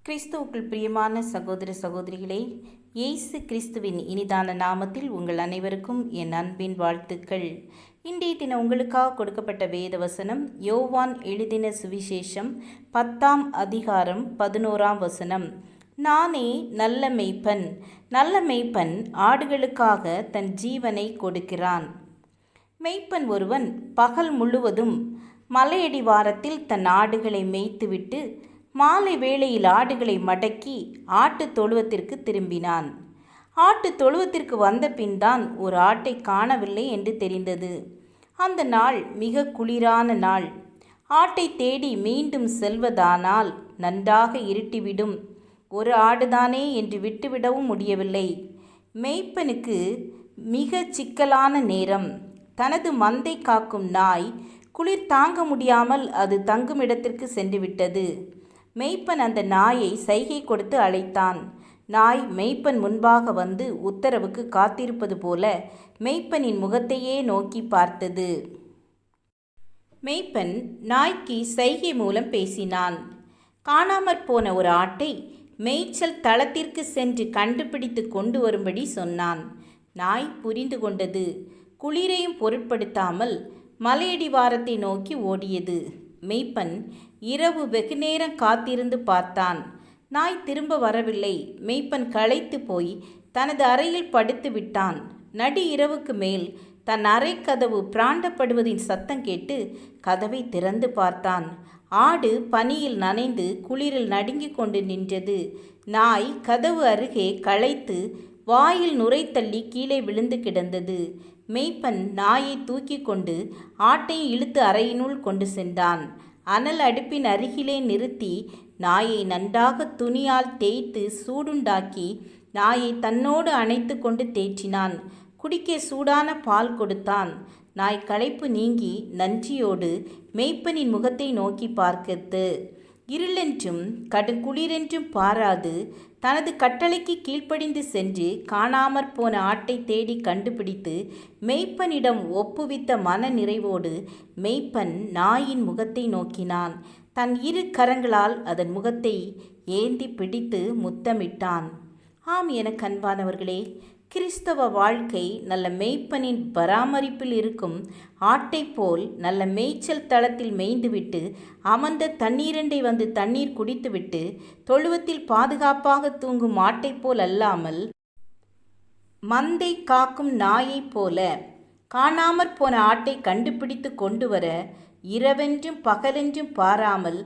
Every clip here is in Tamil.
கிறிஸ்துவுக்குள் பிரியமான சகோதர சகோதரிகளே, இயேசு கிறிஸ்துவின் இனிதான நாமத்தில் உங்கள் அனைவருக்கும் என் அன்பின் வாழ்த்துக்கள். இன்றைய தினம் உங்களுக்காக கொடுக்கப்பட்ட வேத வசனம் யோவான் எழுதின சுவிசேஷம் 10ஆம் அதிகாரம் 11ஆம் வசனம். நானே நல்ல மேய்ப்பன், நல்ல மேய்ப்பன் ஆடுகளுக்காக தன் ஜீவனை கொடுக்கிறான். மேய்ப்பன் ஒருவன் பகல் முழுவதும் மலையடிவாரத்தில் தன் ஆடுகளை மேய்த்துவிட்டு மாலை வேளையில் ஆடுகளை மடக்கி ஆட்டுத் தொழுவத்திற்கு திரும்பினான். ஆட்டுத் தொழுவத்திற்கு வந்த பின்தான் ஒரு ஆட்டை காணவில்லை என்று தெரிந்தது. அந்த நாள் மிக குளிரான நாள். ஆட்டை தேடி மீண்டும் செல்வதானால் நன்றாக இருட்டிவிடும். ஒரு ஆடுதானே என்று விட்டுவிடவும் முடியவில்லை. மேய்ப்பனுக்கு மிக சிக்கலான நேரம். தனது மந்தை காக்கும் நாய் குளிர் தாங்க முடியாமல் அது தங்குமிடத்திற்கு சென்றுவிட்டது. மேய்ப்பன் அந்த நாயை சைகை கொடுத்து அழைத்தான். நாய் மேய்ப்பன் முன்பாக வந்து உத்தரவுக்கு காத்திருப்பது போல மேய்ப்பனின் முகத்தையே நோக்கி பார்த்தது. மேய்ப்பன் நாய்க்கு சைகை மூலம் பேசினான். காணாமற் போன ஒரு ஆட்டை மேய்ச்சல் தளத்திற்கு சென்று கண்டுபிடித்து கொண்டு வரும்படி சொன்னான். நாய் புரிந்து கொண்டது. குளிரையும் பொருட்படுத்தாமல் மலையடிவாரத்தை நோக்கி ஓடியது. மேய்ப்பன் இரவு வெகுநேரம் காத்திருந்து பார்த்தான். நாய் திரும்ப வரவில்லை. மேய்ப்பன் களைத்து போய் தனது அறையில் படுத்து விட்டான். நடு இரவுக்கு மேல் தன் அறை கதவு பிராண்டப்படுவதின் சத்தம் கேட்டு கதவை திறந்து பார்த்தான். ஆடு பனியில் நனைந்து குளிரில் நடுங்கிக் கொண்டு நின்றது. நாய் கதவு அருகே களைத்து வாயில் நுரை தள்ளி கீழே விழுந்து கிடந்தது. மேய்ப்பன் நாயை தூக்கி கொண்டு ஆட்டையும் இழுத்து அறையினுள் கொண்டு சென்றான். அனல் அடுப்பின் அருகிலே நிறுத்தி நாயை நன்றாக துணியால் தேய்த்து சூடுண்டாக்கி நாயை தன்னோடு அணைத்து கொண்டு தேற்றினான். குடிக்க சூடான பால் கொடுத்தான். நாய் களைப்பு நீங்கி நன்றியோடு மேய்ப்பனின் முகத்தை நோக்கி பார்க்கிறது. இருளென்றும் கடுங்குளிரென்றும் பாராது தனது கட்டளைக்கு கீழ்ப்படிந்து சென்று காணாமற் போன ஆட்டை தேடி கண்டுபிடித்து மேய்ப்பனிடம் ஒப்புவித்த மன நிறைவோடு மேய்ப்பன் நாயின் முகத்தை நோக்கினான். தன் இரு கரங்களால் அதன் முகத்தை ஏந்தி பிடித்து முத்தமிட்டான். ஆம், எனக்கு அன்பானவர்களே, கிறிஸ்தவ வாழ்க்கை நல்ல மேய்ப்பனின் பராமரிப்பில் இருக்கும் ஆட்டை போல் நல்ல மேய்ச்சல் தளத்தில் மேய்ந்துவிட்டு அமர்ந்த தண்ணீரண்டை வந்து தண்ணீர் குடித்துவிட்டு தொழுவத்தில் பாதுகாப்பாக தூங்கும் ஆட்டை போல் அல்லாமல் மந்தை காக்கும் நாயைப் போல காணாமற் போன ஆட்டை கண்டுபிடித்து கொண்டு வர இரவென்றும் பகலென்றும் பாராமல்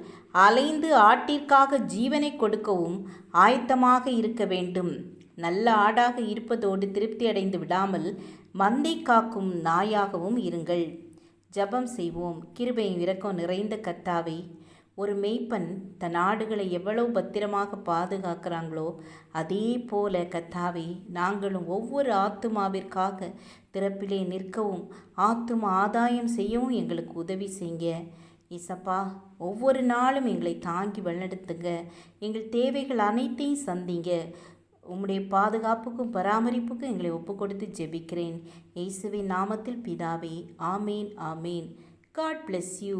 அலைந்து ஆட்டிற்காக ஜீவனை கொடுக்கவும் ஆயத்தமாக இருக்க வேண்டும். நல்ல ஆடாக இருப்பதோடு திருப்தி அடைந்து விடாமல் மந்தை காக்கும் நாயாகவும் இருங்கள். ஜெபம் செய்வோம். கிருபையும் இரக்கம் நிறைந்த கர்த்தாவே, ஒரு மேய்ப்பன் தன் ஆடுகளை எவ்வளவு பத்திரமாக பாதுகாக்கிறாங்களோ அதே போல கர்த்தாவே, நாங்களும் ஒவ்வொரு ஆத்துமாவிற்காக திறப்பிலே நிற்கவும் ஆத்தும ஆதாயம் செய்யவும் எங்களுக்கு உதவி செய்யுங்க. இசப்பா, ஒவ்வொரு நாளும் எங்களை தாங்கி வழிநடத்துங்க. எங்கள் தேவைகள் அனைத்தையும் சந்திங்க. உம்முடைய பாதுகாப்புக்கும் பராமரிப்புக்கும் எங்களை ஒப்பு கொடுத்து ஜெபிக்கிறேன். இயேசுவின் நாமத்தில் பிதாவே, ஆமேன், ஆமேன். God bless you.